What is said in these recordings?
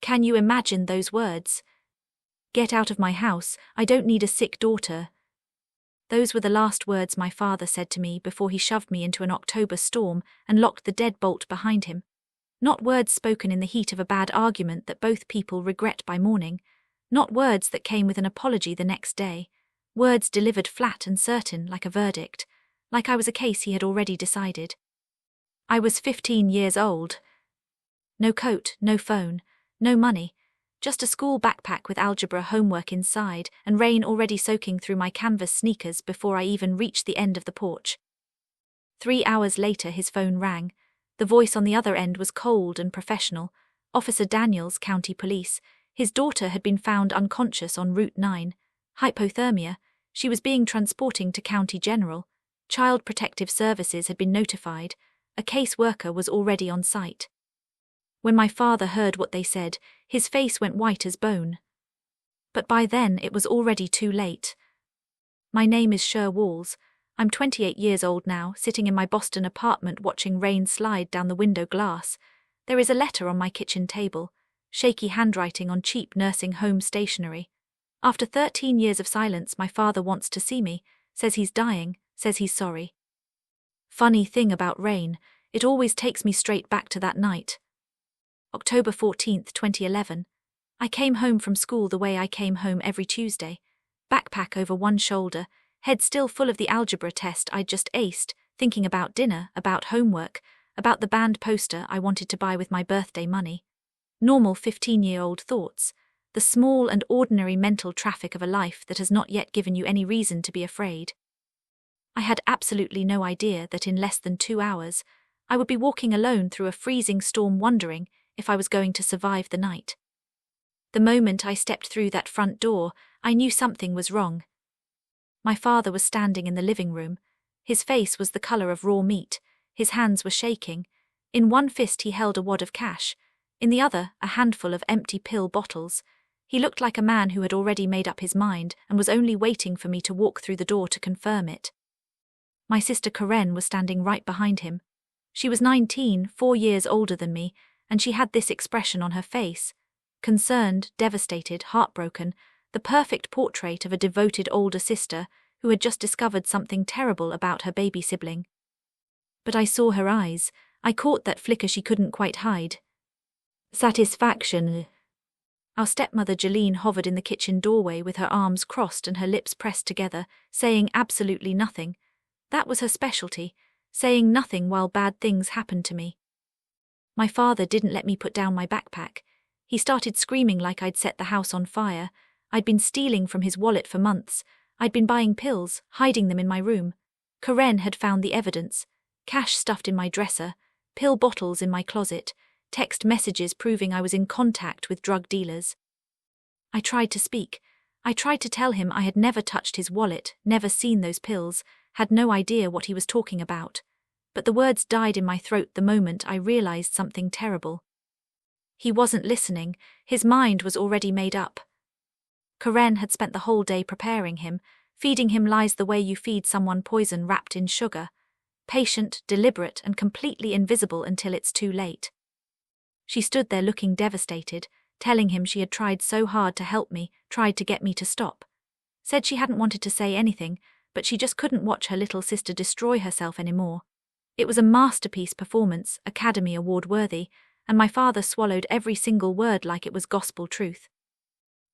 Can you imagine those words? Get out of my house, I don't need a sick daughter. Those were the last words my father said to me before he shoved me into an October storm and locked the deadbolt behind him. Not words spoken in the heat of a bad argument that both people regret by morning. Not words that came with an apology the next day. Words delivered flat and certain like a verdict, like I was a case he had already decided. I was 15 years old. No coat, no phone, no money. Just a school backpack with algebra homework inside and rain already soaking through my canvas sneakers before I even reached the end of the porch. 3 hours later his phone rang. The voice on the other end was cold and professional. Officer Daniels, County Police. His daughter had been found unconscious on Route 9. Hypothermia. She was being transported to County General. Child Protective Services had been notified. A caseworker was already on site. When my father heard what they said, his face went white as bone. But by then it was already too late. My name is Cher Walls. I'm 28 years old now, sitting in my Boston apartment watching rain slide down the window glass. There is a letter on my kitchen table, shaky handwriting on cheap nursing home stationery. After 13 years of silence, my father wants to see me, says he's dying, says he's sorry. Funny thing about rain, it always takes me straight back to that night. October 14, 2011. I came home from school the way I came home every Tuesday. Backpack over one shoulder, head still full of the algebra test I'd just aced, thinking about dinner, about homework, about the band poster I wanted to buy with my birthday money. Normal 15-year-old thoughts, the small and ordinary mental traffic of a life that has not yet given you any reason to be afraid. I had absolutely no idea that in less than 2 hours, I would be walking alone through a freezing storm wondering if I was going to survive the night. The moment I stepped through that front door, I knew something was wrong. My father was standing in the living room. His face was the color of raw meat. His hands were shaking. In one fist he held a wad of cash. In the other, a handful of empty pill bottles. He looked like a man who had already made up his mind and was only waiting for me to walk through the door to confirm it. My sister Karen was standing right behind him. She was 19, 4 years older than me, and she had this expression on her face. Concerned, devastated, heartbroken, the perfect portrait of a devoted older sister who had just discovered something terrible about her baby sibling. But I saw her eyes. I caught that flicker she couldn't quite hide. Satisfaction. Our stepmother Jolene hovered in the kitchen doorway with her arms crossed and her lips pressed together, saying absolutely nothing. That was her specialty, saying nothing while bad things happened to me. My father didn't let me put down my backpack. He started screaming like I'd set the house on fire. I'd been stealing from his wallet for months. I'd been buying pills, hiding them in my room. Karen had found the evidence. Cash stuffed in my dresser, pill bottles in my closet, text messages proving I was in contact with drug dealers. I tried to speak. I tried to tell him I had never touched his wallet, never seen those pills, had no idea what he was talking about. But the words died in my throat the moment I realized something terrible. He wasn't listening. His mind was already made up. Karen had spent the whole day preparing him, feeding him lies the way you feed someone poison wrapped in sugar. Patient, deliberate, and completely invisible until it's too late. She stood there looking devastated, telling him she had tried so hard to help me, tried to get me to stop. Said she hadn't wanted to say anything, but she just couldn't watch her little sister destroy herself anymore. It was a masterpiece performance, Academy Award worthy, and my father swallowed every single word like it was gospel truth.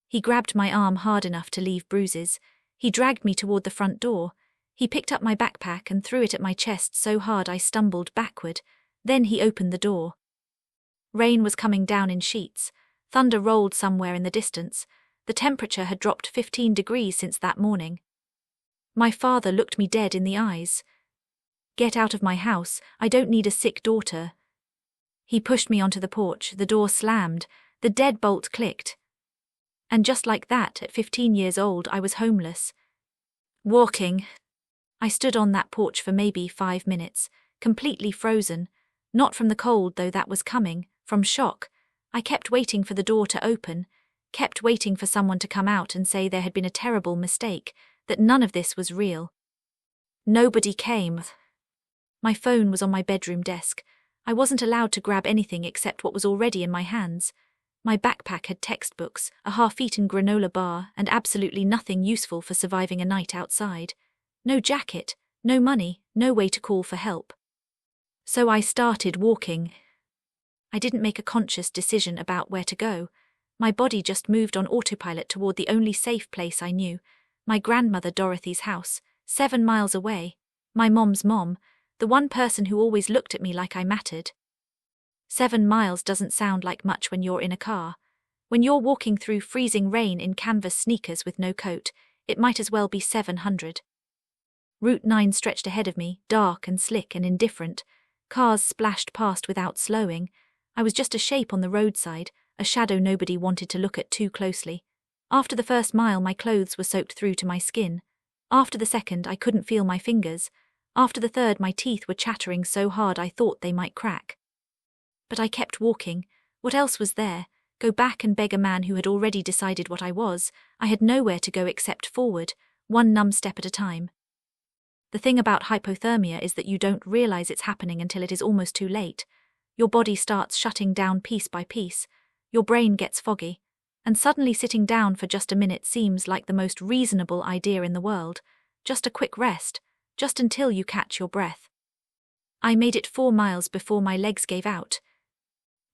He grabbed my arm hard enough to leave bruises. He dragged me toward the front door. He picked up my backpack and threw it at my chest so hard I stumbled backward. Then he opened the door. Rain was coming down in sheets. Thunder rolled somewhere in the distance. The temperature had dropped 15 degrees since that morning. My father looked me dead in the eyes. Get out of my house, I don't need a sick daughter. He pushed me onto the porch, the door slammed, the deadbolt clicked. And just like that, at 15 years old, I was homeless. Walking. I stood on that porch for maybe 5 minutes, completely frozen, not from the cold though that was coming, from shock. I kept waiting for the door to open, kept waiting for someone to come out and say there had been a terrible mistake, that none of this was real. Nobody came. My phone was on my bedroom desk. I wasn't allowed to grab anything except what was already in my hands. My backpack had textbooks, a half-eaten granola bar, and absolutely nothing useful for surviving a night outside. No jacket, no money, no way to call for help. So I started walking. I didn't make a conscious decision about where to go. My body just moved on autopilot toward the only safe place I knew, my grandmother Dorothy's house, 7 miles away, my mom's mom, the one person who always looked at me like I mattered. 7 miles doesn't sound like much when you're in a car. When you're walking through freezing rain in canvas sneakers with no coat, it might as well be 700. Route 9 stretched ahead of me, dark and slick and indifferent. Cars splashed past without slowing. I was just a shape on the roadside, a shadow nobody wanted to look at too closely. After the first mile, my clothes were soaked through to my skin. After the second, I couldn't feel my fingers. After the third, my teeth were chattering so hard I thought they might crack. But I kept walking. What else was there? Go back and beg a man who had already decided what I was? I had nowhere to go except forward, one numb step at a time. The thing about hypothermia is that you don't realize it's happening until it is almost too late. Your body starts shutting down piece by piece. Your brain gets foggy. And suddenly sitting down for just a minute seems like the most reasonable idea in the world. Just a quick rest. Just until you catch your breath. I made it 4 miles before my legs gave out.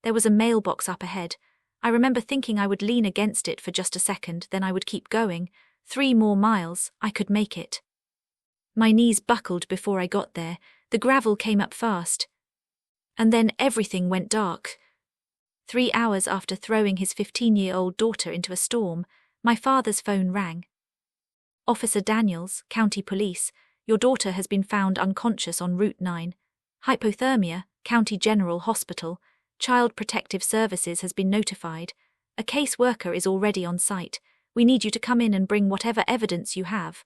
There was a mailbox up ahead. I remember thinking I would lean against it for just a second, then I would keep going. 3 more miles, I could make it. My knees buckled before I got there. The gravel came up fast. And then everything went dark. 3 hours after throwing his 15-year-old daughter into a storm, my father's phone rang. Officer Daniels, County Police, your daughter has been found unconscious on Route 9. Hypothermia, County General Hospital. Child Protective Services has been notified. A caseworker is already on site. We need you to come in and bring whatever evidence you have.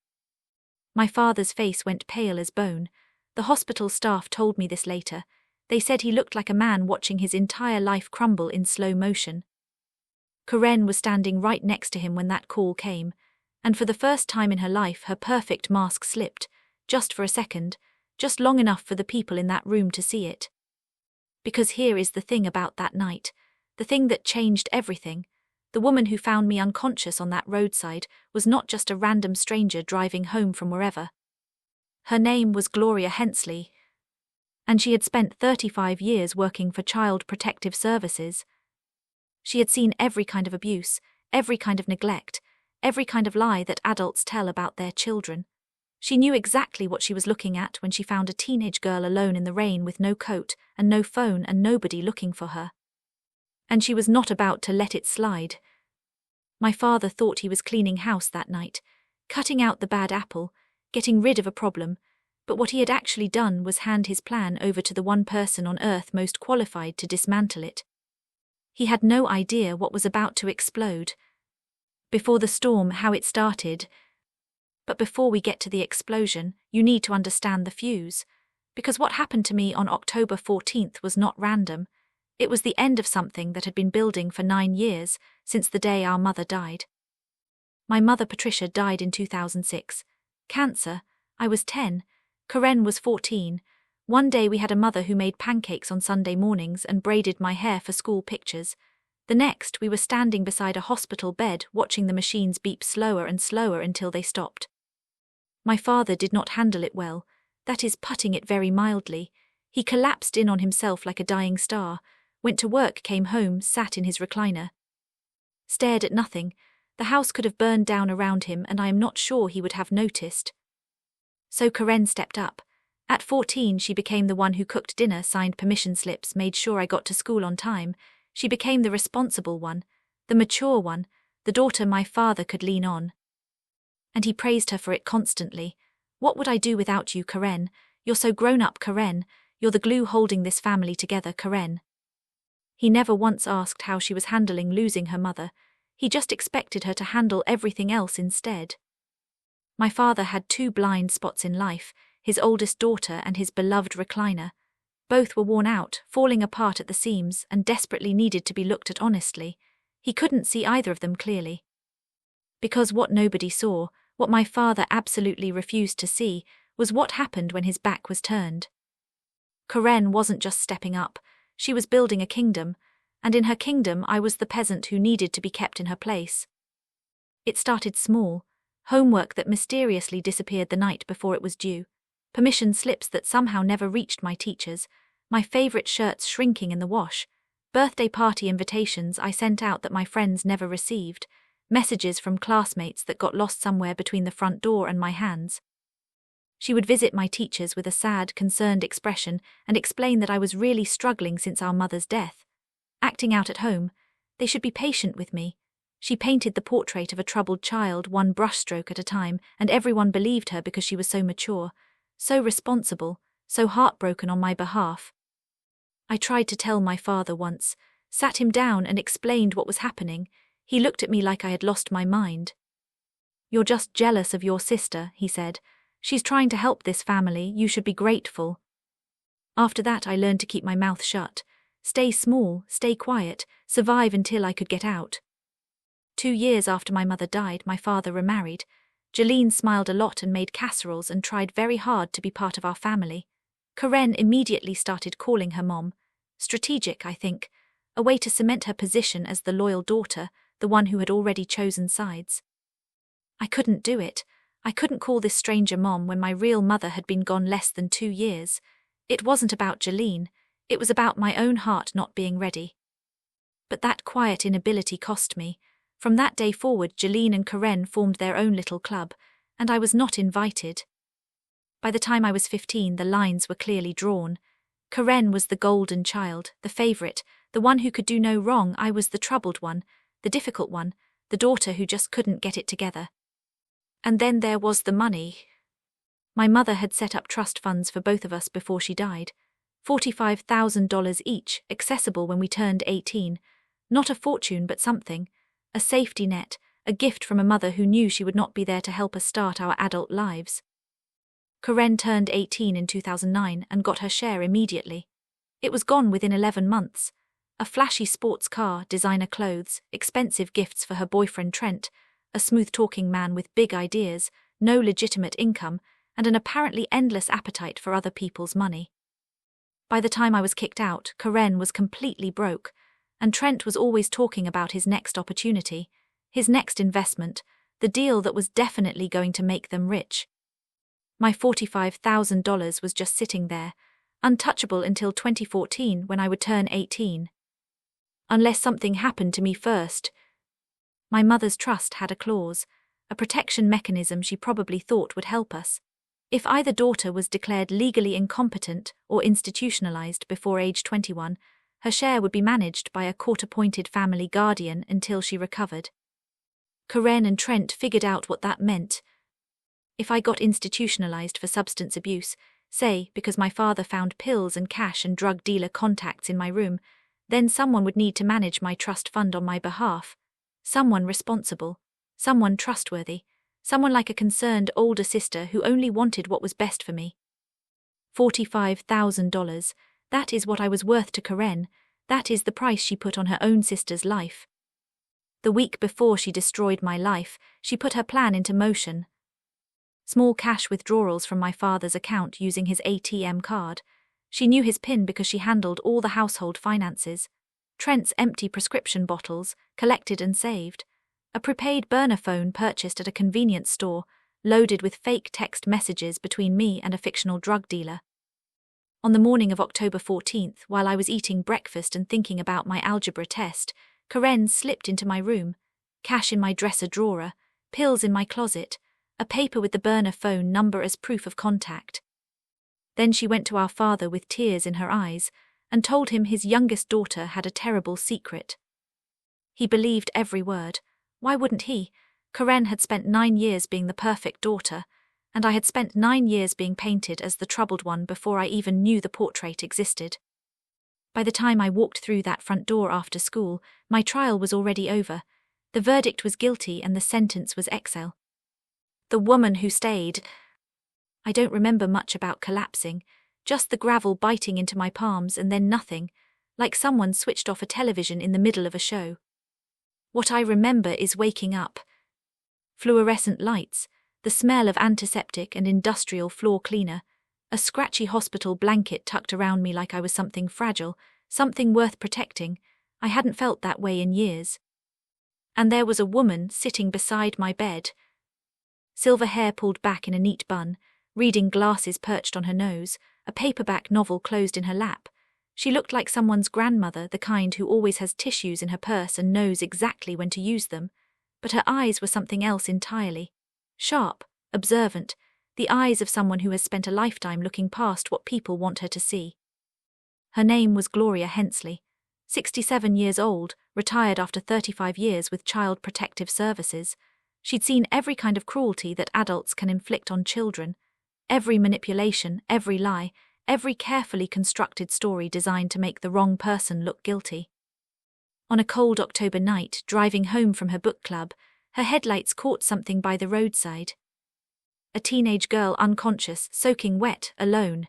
My father's face went pale as bone. The hospital staff told me this later. They said he looked like a man watching his entire life crumble in slow motion. Karen was standing right next to him when that call came, and for the first time in her life her perfect mask slipped, just for a second, just long enough for the people in that room to see it. Because here is the thing about that night, the thing that changed everything. The woman who found me unconscious on that roadside was not just a random stranger driving home from wherever. Her name was Gloria Hensley, and she had spent 35 years working for Child Protective Services. She had seen every kind of abuse, every kind of neglect, every kind of lie that adults tell about their children. She knew exactly what she was looking at when she found a teenage girl alone in the rain with no coat and no phone and nobody looking for her. And she was not about to let it slide. My father thought he was cleaning house that night, cutting out the bad apple, getting rid of a problem, but what he had actually done was hand his plan over to the one person on earth most qualified to dismantle it. He had no idea what was about to explode. Before the storm, how it started. But before we get to the explosion, you need to understand the fuse. Because what happened to me on October 14th was not random. It was the end of something that had been building for 9 years, since the day our mother died. My mother Patricia died in 2006. Cancer. I was 10. Karen was 14. One day we had a mother who made pancakes on Sunday mornings and braided my hair for school pictures. The next, we were standing beside a hospital bed watching the machines beep slower and slower until they stopped. My father did not handle it well, that is, putting it very mildly. He collapsed in on himself like a dying star, went to work, came home, sat in his recliner. Stared at nothing. The house could have burned down around him and I am not sure he would have noticed. So Karen stepped up. At 14 she became the one who cooked dinner, signed permission slips, made sure I got to school on time. She became the responsible one, the mature one, the daughter my father could lean on. And he praised her for it constantly. What would I do without you, Karen? You're so grown up, Karen. You're the glue holding this family together, Karen. He never once asked how she was handling losing her mother. He just expected her to handle everything else instead. My father had 2 blind spots in life, his oldest daughter and his beloved recliner. Both were worn out, falling apart at the seams, and desperately needed to be looked at honestly. He couldn't see either of them clearly. Because what nobody saw, what my father absolutely refused to see, was what happened when his back was turned. Karen wasn't just stepping up, she was building a kingdom, and in her kingdom I was the peasant who needed to be kept in her place. It started small: homework that mysteriously disappeared the night before it was due, permission slips that somehow never reached my teachers, my favorite shirts shrinking in the wash, birthday party invitations I sent out that my friends never received, messages from classmates that got lost somewhere between the front door and my hands. She would visit my teachers with a sad, concerned expression and explain that I was really struggling since our mother's death. Acting out at home, they should be patient with me. She painted the portrait of a troubled child one brushstroke at a time, and everyone believed her because she was so mature, so responsible, so heartbroken on my behalf. I tried to tell my father once, sat him down and explained what was happening. He looked at me like I had lost my mind. "You're just jealous of your sister," he said. "She's trying to help this family, you should be grateful." After that I learned to keep my mouth shut, stay small, stay quiet, survive until I could get out. 2 years after my mother died, my father remarried. Jolene smiled a lot and made casseroles and tried very hard to be part of our family. Karen immediately started calling her mom. Strategic, I think, a way to cement her position as the loyal daughter, the one who had already chosen sides. I couldn't do it. I couldn't call this stranger mom when my real mother had been gone less than 2 years. It wasn't about Jolene, it was about my own heart not being ready. But that quiet inability cost me. From that day forward, Jolene and Karen formed their own little club, and I was not invited. By the time I was 15, the lines were clearly drawn. Karen was the golden child, the favorite, the one who could do no wrong. I was the troubled one, the difficult one, the daughter who just couldn't get it together. And then there was the money. My mother had set up trust funds for both of us before she died. $45,000 each, accessible when we turned 18. Not a fortune, but something. A safety net, a gift from a mother who knew she would not be there to help us start our adult lives. Karen turned 18 in 2009 and got her share immediately. It was gone within 11 months. A flashy sports car, designer clothes, expensive gifts for her boyfriend Trent, a smooth-talking man with big ideas, no legitimate income, and an apparently endless appetite for other people's money. By the time I was kicked out, Karen was completely broke, and Trent was always talking about his next opportunity, his next investment, the deal that was definitely going to make them rich. My $45,000 was just sitting there, untouchable until 2014 when I would turn 18. Unless something happened to me first. My mother's trust had a clause, a protection mechanism she probably thought would help us. If either daughter was declared legally incompetent or institutionalized before age 21, her share would be managed by a court-appointed family guardian until she recovered. Karen and Trent figured out what that meant. If I got institutionalized for substance abuse, say because my father found pills and cash and drug dealer contacts in my room, then someone would need to manage my trust fund on my behalf. Someone responsible, someone trustworthy, someone like a concerned older sister who only wanted what was best for me. $45,000, that is what I was worth to Karen, that is the price she put on her own sister's life. The week before she destroyed my life, she put her plan into motion. Small cash withdrawals from my father's account using his ATM card. She knew his PIN because she handled all the household finances. Trent's empty prescription bottles, collected and saved. A prepaid burner phone purchased at a convenience store, loaded with fake text messages between me and a fictional drug dealer. On the morning of October 14th, while I was eating breakfast and thinking about my algebra test, Karen slipped into my room. Cash in my dresser drawer, pills in my closet, a paper with the burner phone number as proof of contact. Then she went to our father with tears in her eyes and told him his youngest daughter had a terrible secret. He believed every word. Why wouldn't he? Karen had spent 9 years being the perfect daughter, and I had spent 9 years being painted as the troubled one before I even knew the portrait existed. By the time I walked through that front door after school, my trial was already over. The verdict was guilty and the sentence was exile. The woman who stayed. I don't remember much about collapsing, just the gravel biting into my palms and then nothing, like someone switched off a television in the middle of a show. What I remember is waking up. Fluorescent lights, the smell of antiseptic and industrial floor cleaner, a scratchy hospital blanket tucked around me like I was something fragile, something worth protecting. I hadn't felt that way in years. And there was a woman sitting beside my bed. Silver hair pulled back in a neat bun, reading glasses perched on her nose, a paperback novel closed in her lap. She looked like someone's grandmother, the kind who always has tissues in her purse and knows exactly when to use them. But her eyes were something else entirely. Sharp, observant, the eyes of someone who has spent a lifetime looking past what people want her to see. Her name was Gloria Hensley, 67 years old, retired after 35 years with Child Protective Services. She'd seen every kind of cruelty that adults can inflict on children, every manipulation, every lie, every carefully constructed story designed to make the wrong person look guilty. On a cold October night, driving home from her book club, her headlights caught something by the roadside. A teenage girl unconscious, soaking wet, alone.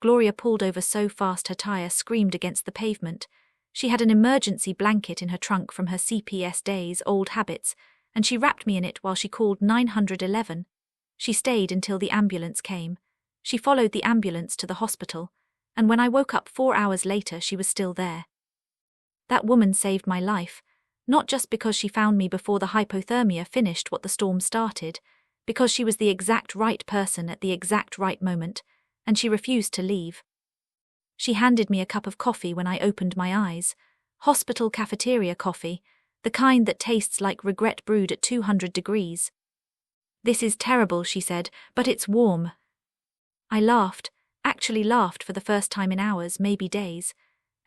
Gloria pulled over so fast her tire screamed against the pavement. She had an emergency blanket in her trunk from her CPS days, old habits, and she wrapped me in it while she called 911. She stayed until the ambulance came. She followed the ambulance to the hospital, and when I woke up 4 hours later she was still there. That woman saved my life, not just because she found me before the hypothermia finished what the storm started, because she was the exact right person at the exact right moment, and she refused to leave. She handed me a cup of coffee when I opened my eyes, hospital cafeteria coffee, the kind that tastes like regret brewed at 200 degrees. "This is terrible," she said, "but it's warm." I laughed, actually laughed for the first time in hours, maybe days,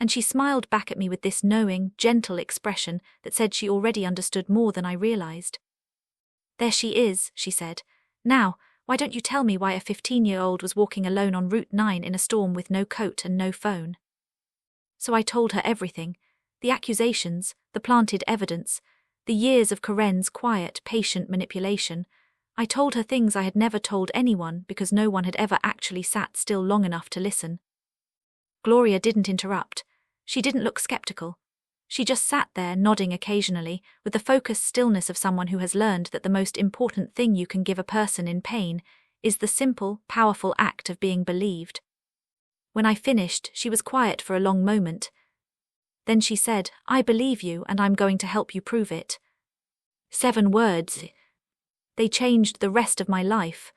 and she smiled back at me with this knowing, gentle expression that said she already understood more than I realized. "There she is," she said. "Now, why don't you tell me why a 15-year-old was walking alone on Route 9 in a storm with no coat and no phone?" So I told her everything, the accusations, the planted evidence, the years of Karen's quiet, patient manipulation. I told her things I had never told anyone because no one had ever actually sat still long enough to listen. Gloria didn't interrupt. She didn't look skeptical. She just sat there, nodding occasionally, with the focused stillness of someone who has learned that the most important thing you can give a person in pain is the simple, powerful act of being believed. When I finished, she was quiet for a long moment. Then she said, "I believe you, and I'm going to help you prove it." 7 words. They changed the rest of my life.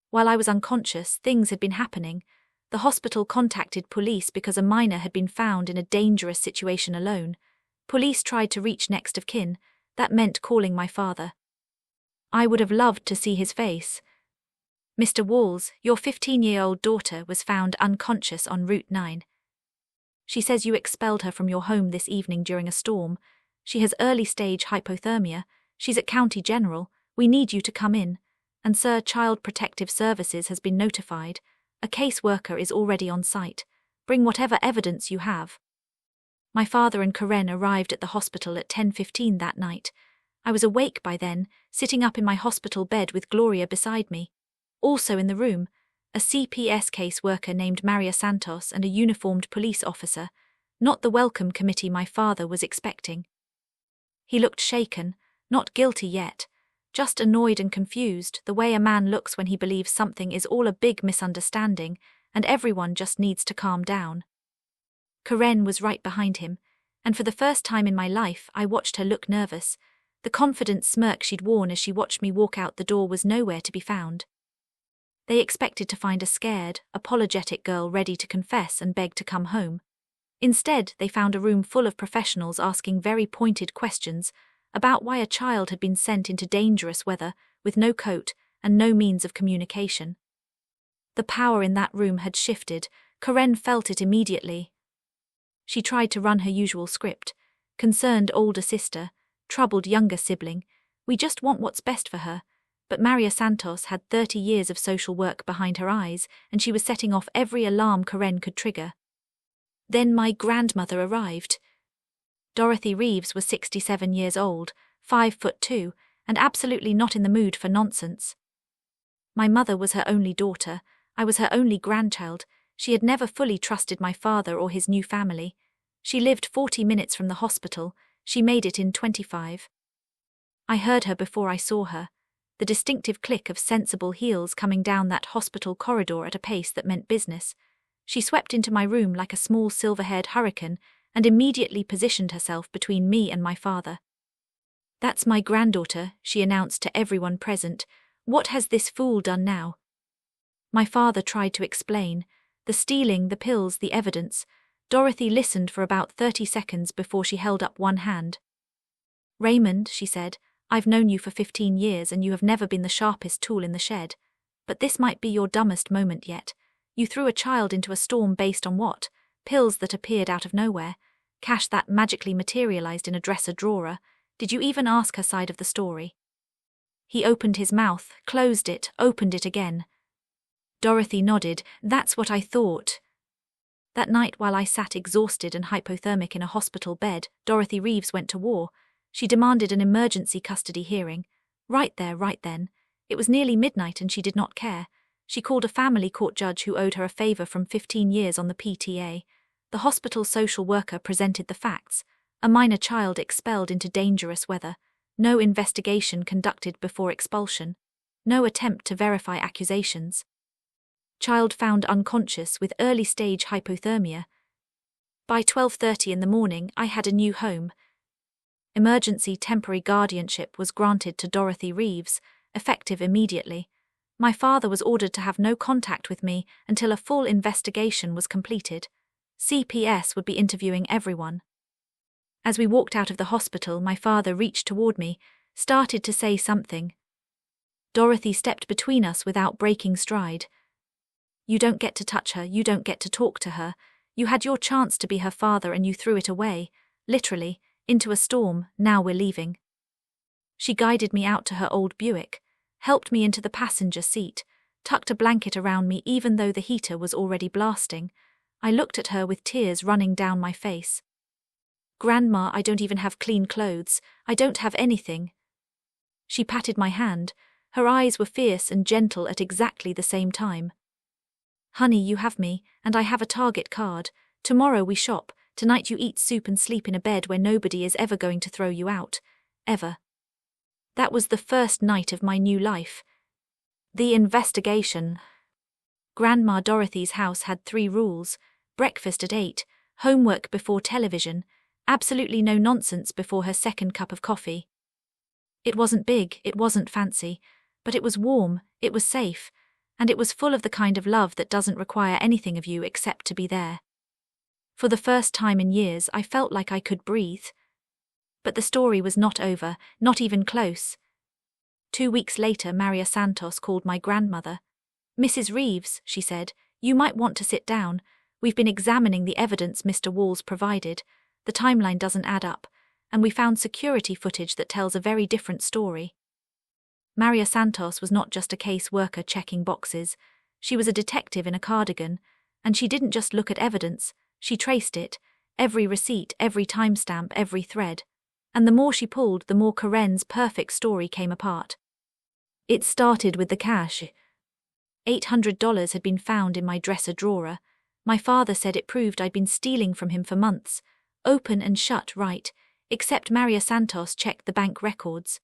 While I was unconscious, things had been happening. The hospital contacted police because a minor had been found in a dangerous situation alone. Police tried to reach next of kin. That meant calling my father. I would have loved to see his face. "Mr. Walls, your 15-year-old daughter was found unconscious on Route 9. She says you expelled her from your home this evening during a storm. She has early-stage hypothermia. She's at County General. We need you to come in. And Sir, Child Protective Services has been notified. A caseworker is already on site. Bring whatever evidence you have." My father and Karen arrived at the hospital at 10:15 that night. I was awake by then, sitting up in my hospital bed with Gloria beside me. Also in the room, a CPS caseworker named Maria Santos and a uniformed police officer, not the welcome committee my father was expecting. He looked shaken, not guilty yet, just annoyed and confused, the way a man looks when he believes something is all a big misunderstanding and everyone just needs to calm down. Karen was right behind him, and for the first time in my life I watched her look nervous. The confident smirk she'd worn as she watched me walk out the door was nowhere to be found. They expected to find a scared, apologetic girl ready to confess and beg to come home. Instead, they found a room full of professionals asking very pointed questions about why a child had been sent into dangerous weather with no coat and no means of communication. The power in that room had shifted. Karen felt it immediately. She tried to run her usual script. Concerned older sister, troubled younger sibling. We just want what's best for her. But Maria Santos had 30 years of social work behind her eyes, and she was setting off every alarm Karen could trigger. Then my grandmother arrived. Dorothy Reeves was 67 years old, 5'2", and absolutely not in the mood for nonsense. My mother was her only daughter. I was her only grandchild. She had never fully trusted my father or his new family. She lived 40 minutes from the hospital. She made it in 25. I heard her before I saw her. The distinctive click of sensible heels coming down that hospital corridor at a pace that meant business. She swept into my room like a small silver-haired hurricane and immediately positioned herself between me and my father. "That's my granddaughter," she announced to everyone present. "What has this fool done now?" My father tried to explain. The stealing, the pills, the evidence. Dorothy listened for about 30 seconds before she held up one hand. "Raymond," she said, "I've known you for 15 years and you have never been the sharpest tool in the shed. But this might be your dumbest moment yet. You threw a child into a storm based on what? Pills that appeared out of nowhere. Cash that magically materialized in a dresser drawer. Did you even ask her side of the story?" He opened his mouth, closed it, opened it again. Dorothy nodded. "That's what I thought." That night, while I sat exhausted and hypothermic in a hospital bed, Dorothy Reeves went to war. She demanded an emergency custody hearing. Right there, right then. It was nearly midnight and she did not care. She called a family court judge who owed her a favor from 15 years on the PTA. The hospital social worker presented the facts. A minor child expelled into dangerous weather. No investigation conducted before expulsion. No attempt to verify accusations. Child found unconscious with early-stage hypothermia. By 12:30 in the morning, I had a new home. Emergency temporary guardianship was granted to Dorothy Reeves, effective immediately. My father was ordered to have no contact with me until a full investigation was completed. CPS would be interviewing everyone. As we walked out of the hospital, my father reached toward me, started to say something. Dorothy stepped between us without breaking stride. "You don't get to touch her, you don't get to talk to her. You had your chance to be her father and you threw it away, literally, into a storm. Now we're leaving." She guided me out to her old Buick, helped me into the passenger seat, tucked a blanket around me even though the heater was already blasting. I looked at her with tears running down my face. "Grandma, I don't even have clean clothes. I don't have anything." She patted my hand. Her eyes were fierce and gentle at exactly the same time. "Honey, you have me, and I have a Target card. Tomorrow we shop. Tonight you eat soup and sleep in a bed where nobody is ever going to throw you out. Ever." That was the first night of my new life. The investigation. Grandma Dorothy's house had 3 rules: breakfast at 8, homework before television, absolutely no nonsense before her second cup of coffee. It wasn't big, it wasn't fancy, but it was warm, it was safe, and it was full of the kind of love that doesn't require anything of you except to be there. For the first time in years, I felt like I could breathe. But the story was not over, not even close. 2 weeks later, Maria Santos called my grandmother. "Mrs. Reeves," she said, "you might want to sit down. We've been examining the evidence Mr. Walls provided. The timeline doesn't add up, and we found security footage that tells a very different story." Maria Santos was not just a case worker checking boxes. She was a detective in a cardigan, and she didn't just look at evidence, she traced it, every receipt, every timestamp, every thread. And the more she pulled, the more Karen's perfect story came apart. It started with the cash. $800 had been found in my dresser drawer. My father said it proved I'd been stealing from him for months. Open and shut right, except Maria Santos checked the bank records.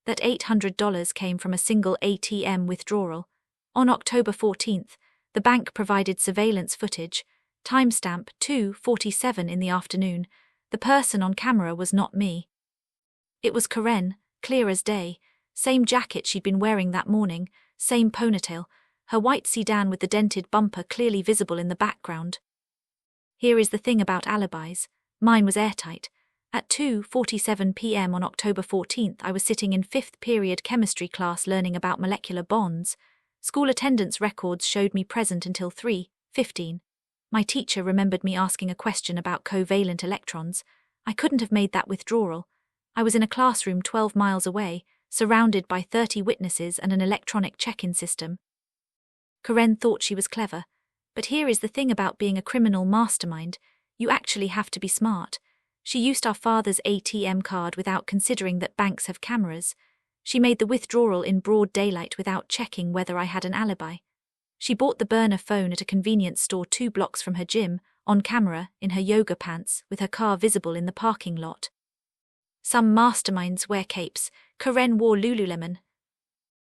That $800 came from a single ATM withdrawal. On October 14th, the bank provided surveillance footage. Timestamp 2:47 in the afternoon. The person on camera was not me. It was Karen, clear as day. Same jacket she'd been wearing that morning, same ponytail, her white sedan with the dented bumper clearly visible in the background. Here is the thing about alibis. Mine was airtight. At 2:47 p.m. on October 14th, I was sitting in 5th period chemistry class learning about molecular bonds. School attendance records showed me present until 3:15. My teacher remembered me asking a question about covalent electrons. I couldn't have made that withdrawal. I was in a classroom 12 miles away, surrounded by 30 witnesses and an electronic check-in system. Karen thought she was clever. But here is the thing about being a criminal mastermind. You actually have to be smart. She used our father's ATM card without considering that banks have cameras. She made the withdrawal in broad daylight without checking whether I had an alibi. She bought the burner phone at a convenience store 2 blocks from her gym, on camera, in her yoga pants, with her car visible in the parking lot. Some masterminds wear capes. Karen wore Lululemon.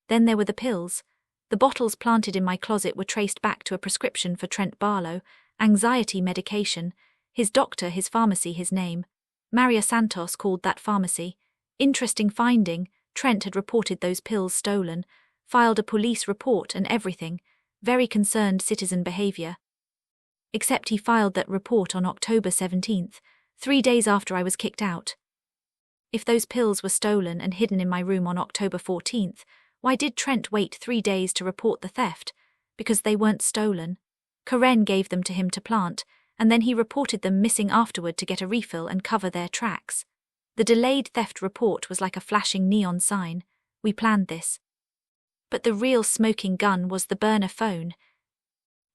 Then there were the pills. The bottles planted in my closet were traced back to a prescription for Trent Barlow, anxiety medication. His doctor, his pharmacy, his name. Maria Santos called that pharmacy. Interesting finding, Trent had reported those pills stolen, filed a police report and everything. Very concerned citizen behavior. Except he filed that report on October 17th, 3 days after I was kicked out. If those pills were stolen and hidden in my room on October 14th, why did Trent wait 3 days to report the theft? Because they weren't stolen. Karen gave them to him to plant, and then he reported them missing afterward to get a refill and cover their tracks. The delayed theft report was like a flashing neon sign. We planned this. But the real smoking gun was the burner phone.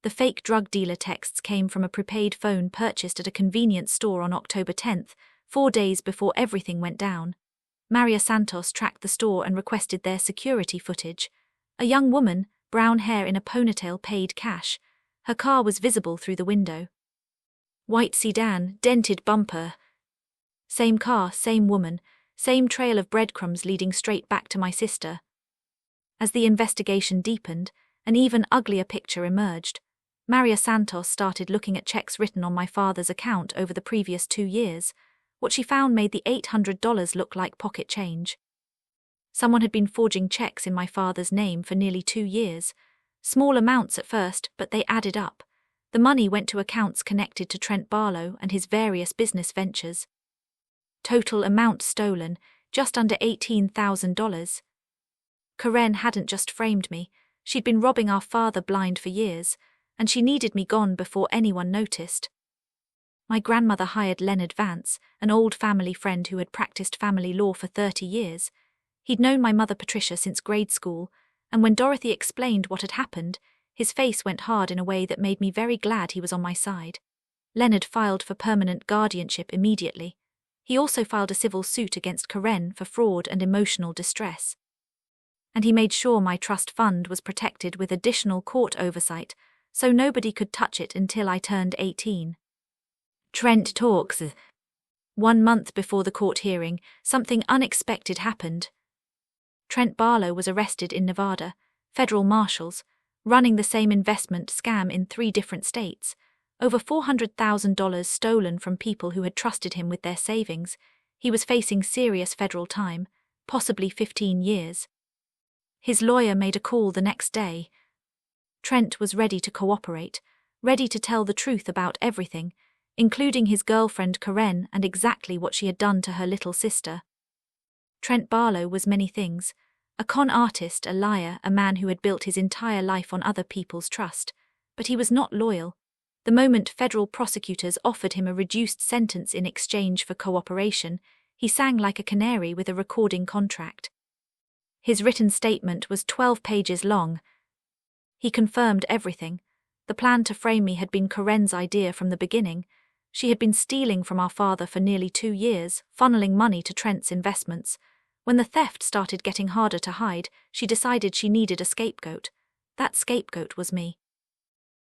The fake drug dealer texts came from a prepaid phone purchased at a convenience store on October 10th, 4 days before everything went down. Maria Santos tracked the store and requested their security footage. A young woman, brown hair in a ponytail, paid cash. Her car was visible through the window. White sedan, dented bumper. Same car, same woman, same trail of breadcrumbs leading straight back to my sister. As the investigation deepened, an even uglier picture emerged. Maria Santos started looking at checks written on my father's account over the previous 2 years. What she found made the $800 look like pocket change. Someone had been forging checks in my father's name for nearly 2 years. Small amounts at first, but they added up. The money went to accounts connected to Trent Barlow and his various business ventures. Total amount stolen, just under $18,000. Karen hadn't just framed me, she'd been robbing our father blind for years, and she needed me gone before anyone noticed. My grandmother hired Leonard Vance, an old family friend who had practiced family law for 30 years. He'd known my mother Patricia since grade school, and when Dorothy explained what had happened, his face went hard in a way that made me very glad he was on my side. Leonard filed for permanent guardianship immediately. He also filed a civil suit against Karen for fraud and emotional distress. And he made sure my trust fund was protected with additional court oversight, so nobody could touch it until I turned 18. Trent talks. 1 month before the court hearing, something unexpected happened. Trent Barlow was arrested in Nevada, federal marshals, running the same investment scam in 3 different states. Over $400,000 stolen from people who had trusted him with their savings. He was facing serious federal time, possibly 15 years. His lawyer made a call the next day. Trent was ready to cooperate, ready to tell the truth about everything, including his girlfriend Karen and exactly what she had done to her little sister. Trent Barlow was many things: a con artist, a liar, a man who had built his entire life on other people's trust. But he was not loyal. The moment federal prosecutors offered him a reduced sentence in exchange for cooperation, he sang like a canary with a recording contract. His written statement was 12 pages long. He confirmed everything. The plan to frame me had been Karen's idea from the beginning. She had been stealing from our father for nearly 2 years, funneling money to Trent's investments. When the theft started getting harder to hide, she decided she needed a scapegoat. That scapegoat was me.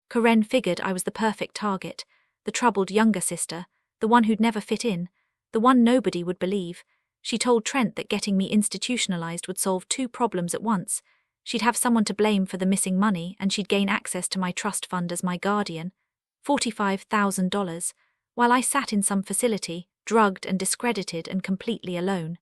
Karen figured I was the perfect target, the troubled younger sister, the one who'd never fit in, the one nobody would believe. She told Trent that getting me institutionalized would solve 2 problems at once. She'd have someone to blame for the missing money, and she'd gain access to my trust fund as my guardian. $45,000, while I sat in some facility, drugged and discredited and completely alone.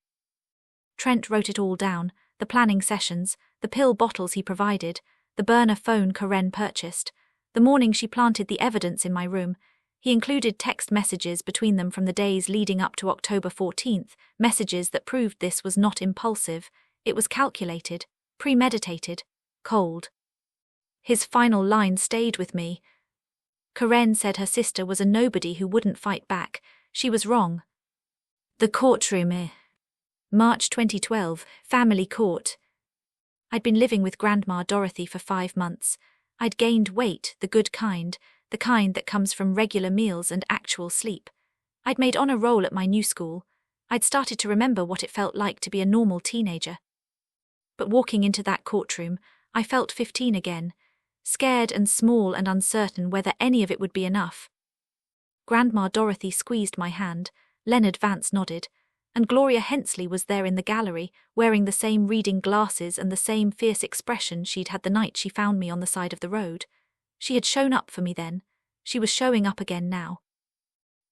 Trent wrote it all down: the planning sessions, the pill bottles he provided, the burner phone Karen purchased. The morning she planted the evidence in my room, he included text messages between them from the days leading up to October 14th, messages that proved this was not impulsive, it was calculated, premeditated, cold. His final line stayed with me. Karen said her sister was a nobody who wouldn't fight back. She was wrong. The courtroom. March 2012, family court. I'd been living with Grandma Dorothy for 5 months. I'd gained weight, the good kind, the kind that comes from regular meals and actual sleep. I'd made honor roll at my new school. I'd started to remember what it felt like to be a normal teenager. But walking into that courtroom, I felt 15 again, scared and small and uncertain whether any of it would be enough. Grandma Dorothy squeezed my hand, Leonard Vance nodded, and Gloria Hensley was there in the gallery, wearing the same reading glasses and the same fierce expression she'd had the night she found me on the side of the road. She had shown up for me then. She was showing up again now.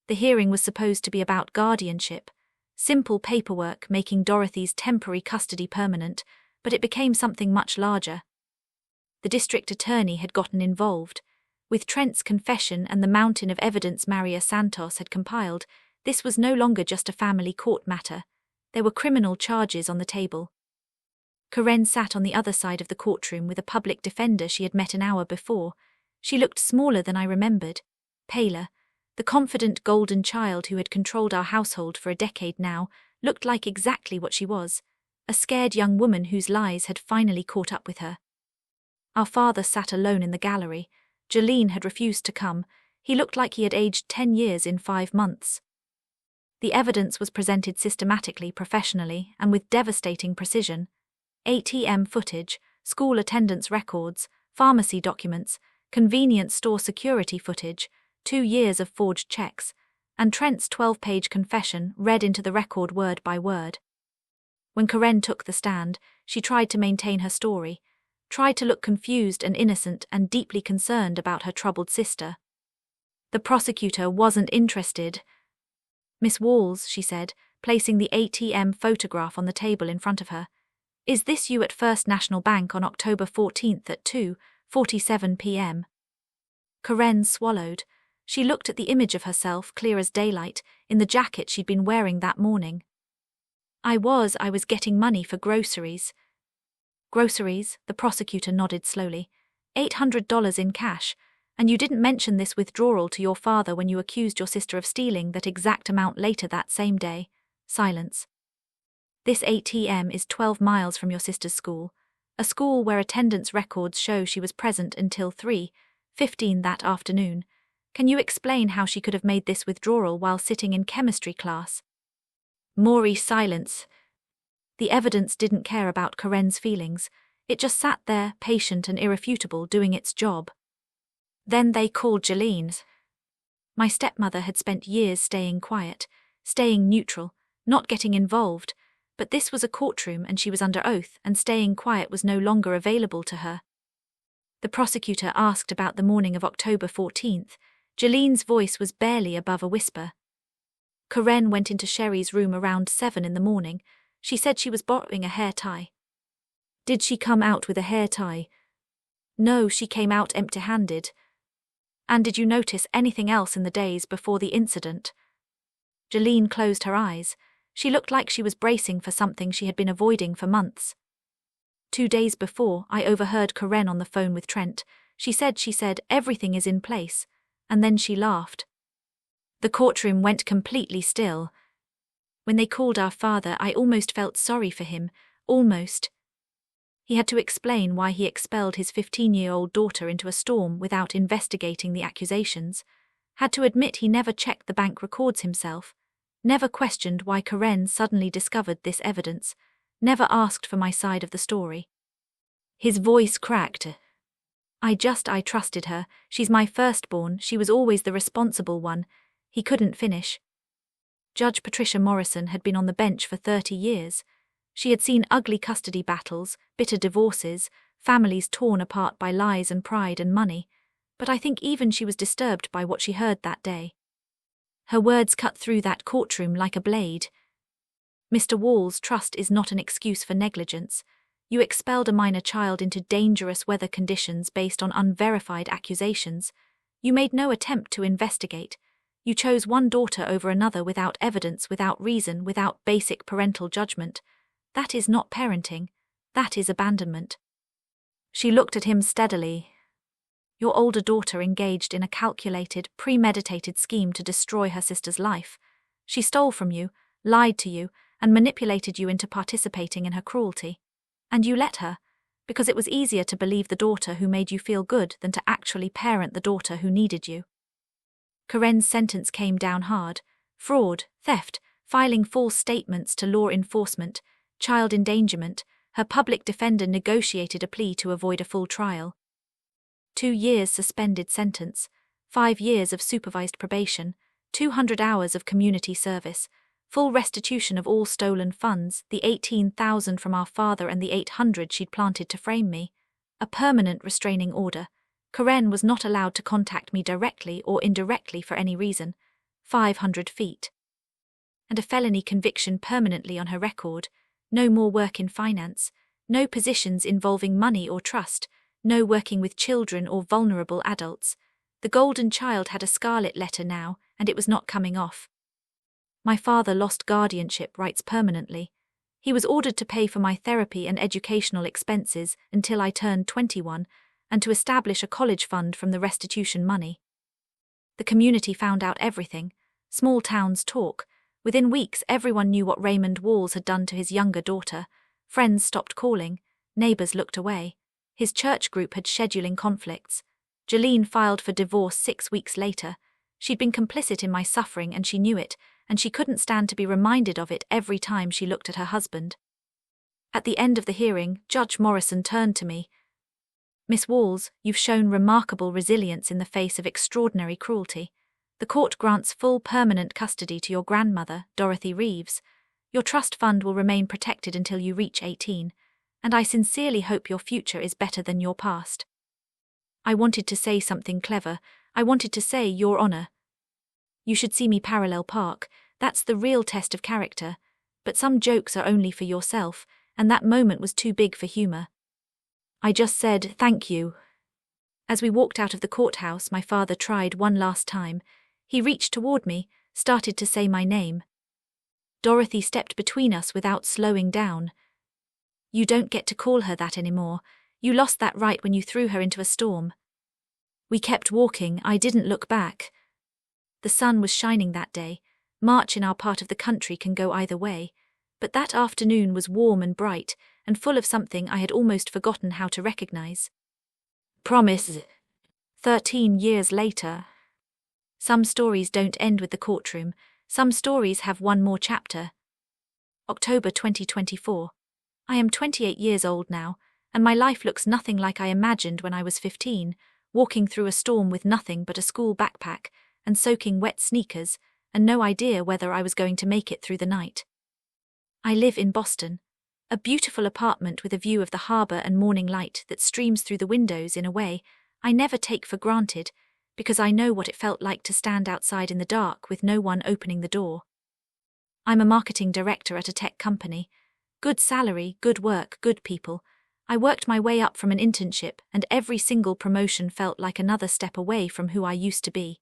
The hearing was supposed to be about guardianship, simple paperwork making Dorothy's temporary custody permanent, but it became something much larger. The district attorney had gotten involved. With Trent's confession and the mountain of evidence Maria Santos had compiled, this was no longer just a family court matter. There were criminal charges on the table. Karen sat on the other side of the courtroom with a public defender she had met an hour before. She looked smaller than I remembered, paler. The confident golden child who had controlled our household for a decade now looked like exactly what she was, a scared young woman whose lies had finally caught up with her. Our father sat alone in the gallery. Jolene had refused to come. He looked like he had aged 10 years in 5 months. The evidence was presented systematically, professionally, and with devastating precision. ATM footage, school attendance records, pharmacy documents, convenience store security footage, 2 years of forged checks, and Trent's 12-page confession read into the record word by word. When Karen took the stand, she tried to maintain her story, tried to look confused and innocent and deeply concerned about her troubled sister. The prosecutor wasn't interested. "Miss Walls," she said, placing the ATM photograph on the table in front of her, "is this you at First National Bank on October 14th at 2:47 p.m.? Karen swallowed. She looked at the image of herself, clear as daylight, in the jacket she'd been wearing that morning. I was getting money for groceries." "Groceries?" The prosecutor nodded slowly. $800 in cash, and you didn't mention this withdrawal to your father when you accused your sister of stealing that exact amount later that same day. Silence. "This ATM is 12 miles from your sister's school, a school where attendance records show she was present until 3:15 that afternoon. Can you explain how she could have made this withdrawal while sitting in chemistry class?" More silence. The evidence didn't care about Karen's feelings. It just sat there, patient and irrefutable, doing its job. Then they called Jolene's. My stepmother had spent years staying quiet, staying neutral, not getting involved, but this was a courtroom and she was under oath, and staying quiet was no longer available to her. The prosecutor asked about the morning of October 14th. Jolene's voice was barely above a whisper. Karen went into Sherry's room around 7 in the morning. She said she was borrowing a hair tie. "Did she come out with a hair tie?" "No, she came out empty-handed." "And did you notice anything else in the days before the incident?" Jolene closed her eyes. She looked like she was bracing for something she had been avoiding for months. 2 days before, I overheard Karen on the phone with Trent. She said, "Everything is in place," and then she laughed. The courtroom went completely still. When they called our father, I almost felt sorry for him, almost. He had to explain why he expelled his 15-year-old daughter into a storm without investigating the accusations, had to admit he never checked the bank records himself, never questioned why Karen suddenly discovered this evidence, never asked for my side of the story. His voice cracked. I trusted her. She's my firstborn. She was always the responsible one." He couldn't finish. Judge Patricia Morrison had been on the bench for 30 years. She had seen ugly custody battles, bitter divorces, families torn apart by lies and pride and money, but I think even she was disturbed by what she heard that day. Her words cut through that courtroom like a blade. "Mr. Walls, trust is not an excuse for negligence. You expelled a minor child into dangerous weather conditions based on unverified accusations. You made no attempt to investigate. You chose one daughter over another without evidence, without reason, without basic parental judgment. That is not parenting. That is abandonment." She looked at him steadily. "Your older daughter engaged in a calculated, premeditated scheme to destroy her sister's life. She stole from you, lied to you, and manipulated you into participating in her cruelty. And you let her, because it was easier to believe the daughter who made you feel good than to actually parent the daughter who needed you." Karen's sentence came down hard. Fraud, theft, filing false statements to law enforcement, child endangerment. Her public defender negotiated a plea to avoid a full trial. 2 years suspended sentence, 5 years of supervised probation, 200 hours of community service, full restitution of all stolen funds, the 18,000 from our father and the 800 she'd planted to frame me, a permanent restraining order. Karen was not allowed to contact me directly or indirectly for any reason. 500 feet. And a felony conviction permanently on her record, no more work in finance, no positions involving money or trust, no working with children or vulnerable adults. The golden child had a scarlet letter now, and it was not coming off. My father lost guardianship rights permanently. He was ordered to pay for my therapy and educational expenses until I turned 21, and to establish a college fund from the restitution money. The community found out everything. Small towns talk. Within weeks, everyone knew what Raymond Walls had done to his younger daughter. Friends stopped calling. Neighbors looked away. His church group had scheduling conflicts. Jolene filed for divorce 6 weeks later. She'd been complicit in my suffering and she knew it, and she couldn't stand to be reminded of it every time she looked at her husband. At the end of the hearing, Judge Morrison turned to me. "Miss Walls, you've shown remarkable resilience in the face of extraordinary cruelty. The court grants full permanent custody to your grandmother, Dorothy Reeves. Your trust fund will remain protected until you reach 18, and I sincerely hope your future is better than your past." I wanted to say something clever. I wanted to say, "Your Honor, you should see me parallel park. That's the real test of character. But some jokes are only for yourself, and that moment was too big for humor." I just said, "Thank you." As we walked out of the courthouse, my father tried one last time. He reached toward me, started to say my name. Dorothy stepped between us without slowing down. "You don't get to call her that anymore. You lost that right when you threw her into a storm." We kept walking. I didn't look back. The sun was shining that day. March in our part of the country can go either way. But that afternoon was warm and bright, and full of something I had almost forgotten how to recognize. Promise. 13 years later. Some stories don't end with the courtroom. Some stories have one more chapter. October 2024. I am 28 years old now, and my life looks nothing like I imagined when I was 15, walking through a storm with nothing but a school backpack and soaking wet sneakers, and no idea whether I was going to make it through the night. I live in Boston, a beautiful apartment with a view of the harbor and morning light that streams through the windows in a way I never take for granted, because I know what it felt like to stand outside in the dark with no one opening the door. I'm a marketing director at a tech company. Good salary, good work, good people. I worked my way up from an internship, and every single promotion felt like another step away from who I used to be.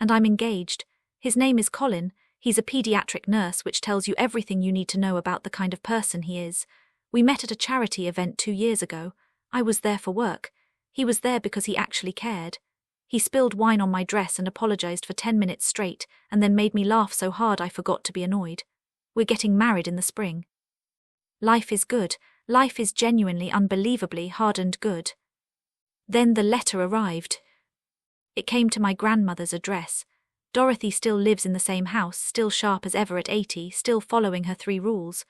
And I'm engaged. His name is Colin. He's a pediatric nurse, which tells you everything you need to know about the kind of person he is. We met at a charity event 2 years ago. I was there for work. He was there because he actually cared. He spilled wine on my dress and apologized for 10 minutes straight, and then made me laugh so hard I forgot to be annoyed. We're getting married in the spring. Life is good. Life is genuinely, unbelievably hard and good. Then the letter arrived. It came to my grandmother's address. Dorothy still lives in the same house, still sharp as ever at 80, still following her 3 rules.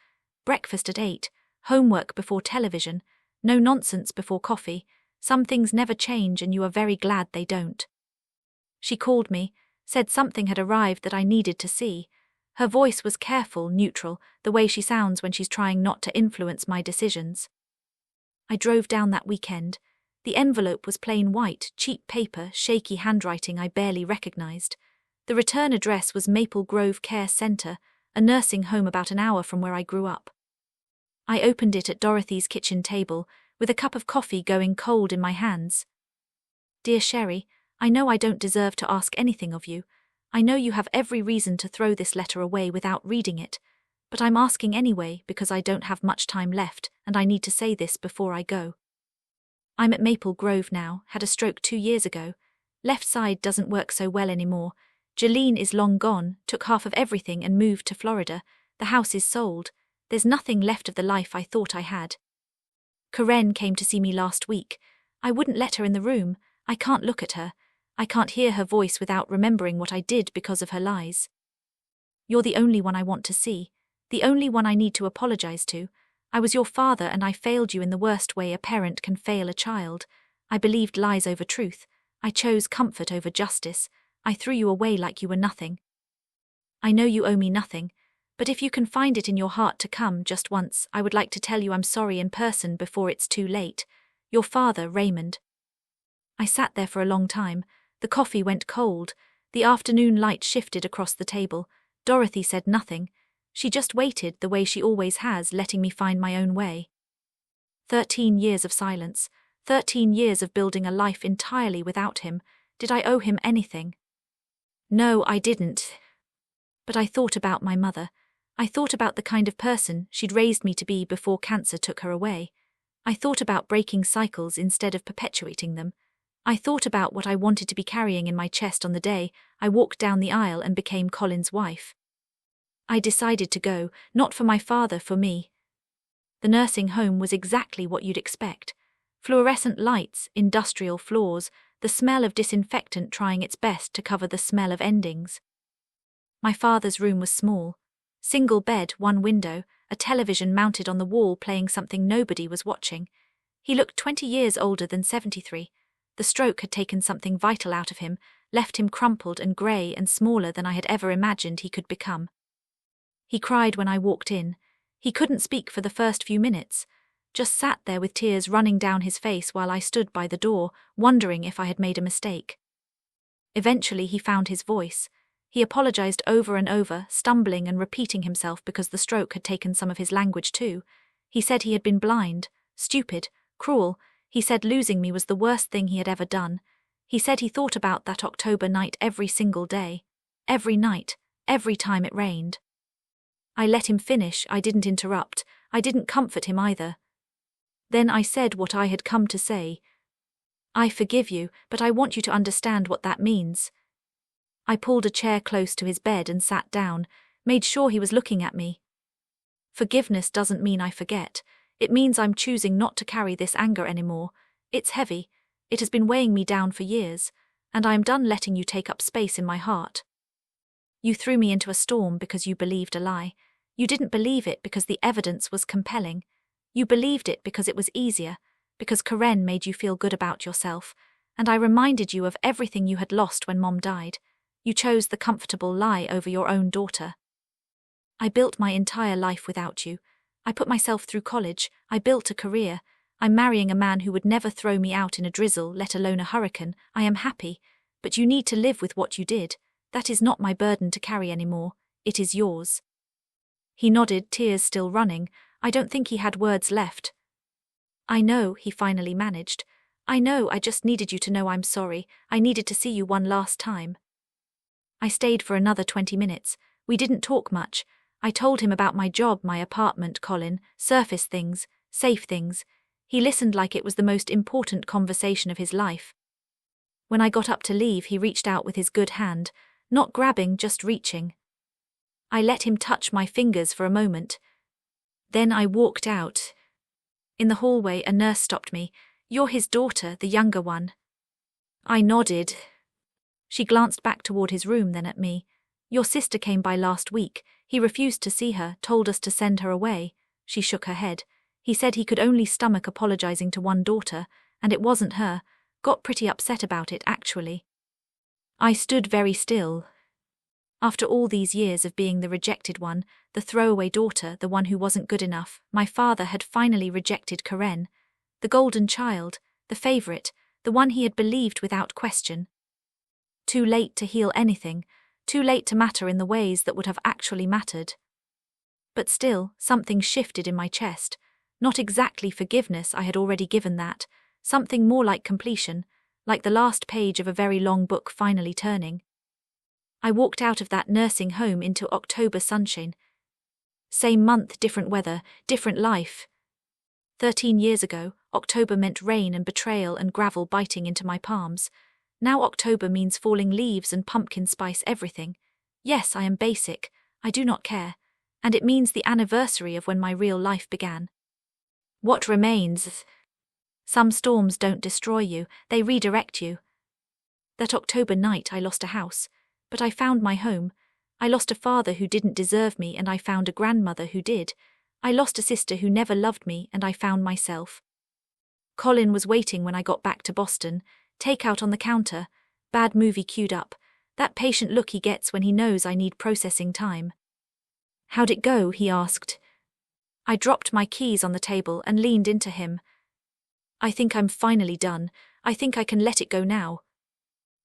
Breakfast at 8, homework before television, no nonsense before coffee. Some things never change and you are very glad they don't. She called me, said something had arrived that I needed to see. Her voice was careful, neutral, the way she sounds when she's trying not to influence my decisions. I drove down that weekend. The envelope was plain white, cheap paper, shaky handwriting I barely recognized. The return address was Maple Grove Care Center, a nursing home about an hour from where I grew up. I opened it at Dorothy's kitchen table, with a cup of coffee going cold in my hands. "Dear Sherry, I know I don't deserve to ask anything of you. I know you have every reason to throw this letter away without reading it, but I'm asking anyway because I don't have much time left and I need to say this before I go. I'm at Maple Grove now, had a stroke 2 years ago. Left side doesn't work so well anymore. Jolene is long gone, took half of everything and moved to Florida. The house is sold. There's nothing left of the life I thought I had. Karen came to see me last week. I wouldn't let her in the room. I can't look at her. I can't hear her voice without remembering what I did because of her lies. You're the only one I want to see, the only one I need to apologize to. I was your father and I failed you in the worst way a parent can fail a child. I believed lies over truth. I chose comfort over justice. I threw you away like you were nothing. I know you owe me nothing, but if you can find it in your heart to come just once, I would like to tell you I'm sorry in person before it's too late. Your father, Raymond." I sat there for a long time. The coffee went cold. The afternoon light shifted across the table. Dorothy said nothing. She just waited the way she always has, letting me find my own way. 13 years of silence. 13 years of building a life entirely without him. Did I owe him anything? No, I didn't. But I thought about my mother. I thought about the kind of person she'd raised me to be before cancer took her away. I thought about breaking cycles instead of perpetuating them. I thought about what I wanted to be carrying in my chest on the day I walked down the aisle and became Colin's wife. I decided to go, not for my father, for me. The nursing home was exactly what you'd expect. Fluorescent lights, industrial floors, the smell of disinfectant trying its best to cover the smell of endings. My father's room was small. Single bed, one window, a television mounted on the wall playing something nobody was watching. He looked 20 years older than 73. The stroke had taken something vital out of him, left him crumpled and grey and smaller than I had ever imagined he could become. He cried when I walked in. He couldn't speak for the first few minutes, just sat there with tears running down his face while I stood by the door, wondering if I had made a mistake. Eventually he found his voice. He apologized over and over, stumbling and repeating himself because the stroke had taken some of his language too. He said he had been blind, stupid, cruel. He said losing me was the worst thing he had ever done. He said he thought about that October night every single day. Every night, every time it rained. I let him finish. I didn't interrupt. I didn't comfort him either. Then I said what I had come to say. I forgive you, but I want you to understand what that means. I pulled a chair close to his bed and sat down, made sure he was looking at me. Forgiveness doesn't mean I forget. It means I'm choosing not to carry this anger anymore. It's heavy. It has been weighing me down for years, and I am done letting you take up space in my heart. You threw me into a storm because you believed a lie. You didn't believe it because the evidence was compelling. You believed it because it was easier, because Karen made you feel good about yourself, and I reminded you of everything you had lost when Mom died. You chose the comfortable lie over your own daughter. I built my entire life without you. I put myself through college. I built a career. I'm marrying a man who would never throw me out in a drizzle, let alone a hurricane. I am happy, but you need to live with what you did. That is not my burden to carry anymore. It is yours. He nodded, tears still running. I don't think he had words left. I know, he finally managed. I know, I just needed you to know I'm sorry. I needed to see you one last time. I stayed for another 20 minutes. We didn't talk much. I told him about my job, my apartment, Colin, surface things, safe things. He listened like it was the most important conversation of his life. When I got up to leave, he reached out with his good hand, not grabbing, just reaching. I let him touch my fingers for a moment. Then I walked out. In the hallway, a nurse stopped me. You're his daughter, the younger one. I nodded. She glanced back toward his room, then at me. Your sister came by last week. He refused to see her, told us to send her away. She shook her head. He said he could only stomach apologizing to one daughter, and it wasn't her. Got pretty upset about it, actually. I stood very still. After all these years of being the rejected one, the throwaway daughter, the one who wasn't good enough, my father had finally rejected Karen. The golden child, the favorite, the one he had believed without question. Too late to heal anything, too late to matter in the ways that would have actually mattered. But still, something shifted in my chest. Not exactly forgiveness, I had already given that. Something more like completion, like the last page of a very long book finally turning. I walked out of that nursing home into October sunshine. Same month, different weather, different life. 13 years ago, October meant rain and betrayal and gravel biting into my palms. Now October means falling leaves and pumpkin spice everything. Yes, I am basic. I do not care. And it means the anniversary of when my real life began. What remains? Some storms don't destroy you, they redirect you. That October night I lost a house, but I found my home. I lost a father who didn't deserve me, and I found a grandmother who did. I lost a sister who never loved me, and I found myself. Colin was waiting when I got back to Boston. Takeout on the counter, bad movie queued up, that patient look he gets when he knows I need processing time. How'd it go? He asked. I dropped my keys on the table and leaned into him. I think I'm finally done. I think I can let it go now.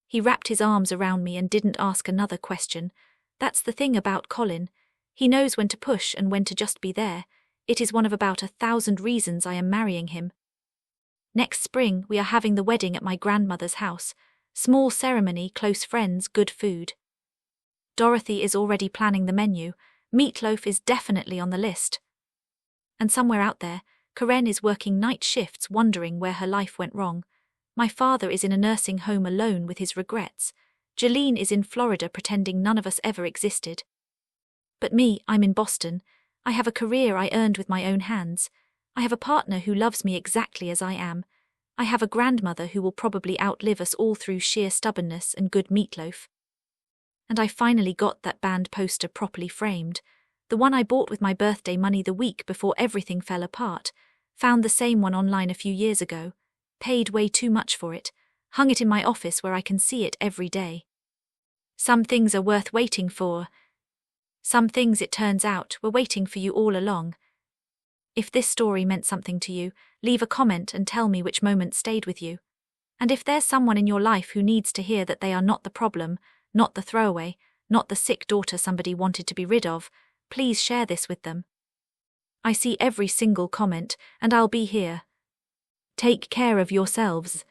He wrapped his arms around me and didn't ask another question. That's the thing about Colin. He knows when to push and when to just be there. It is one of about 1,000 reasons I am marrying him. Next spring, we are having the wedding at my grandmother's house. Small ceremony, close friends, good food. Dorothy is already planning the menu. Meatloaf is definitely on the list. And somewhere out there, Karen is working night shifts wondering where her life went wrong. My father is in a nursing home alone with his regrets. Jeline is in Florida pretending none of us ever existed. But me, I'm in Boston. I have a career I earned with my own hands. I have a partner who loves me exactly as I am. I have a grandmother who will probably outlive us all through sheer stubbornness and good meatloaf. And I finally got that band poster properly framed. The one I bought with my birthday money the week before everything fell apart. Found the same one online a few years ago. Paid way too much for it. Hung it in my office where I can see it every day. Some things are worth waiting for. Some things, it turns out, were waiting for you all along. If this story meant something to you, leave a comment and tell me which moment stayed with you. And if there's someone in your life who needs to hear that they are not the problem, not the throwaway, not the sick daughter somebody wanted to be rid of, please share this with them. I see every single comment, and I'll be here. Take care of yourselves.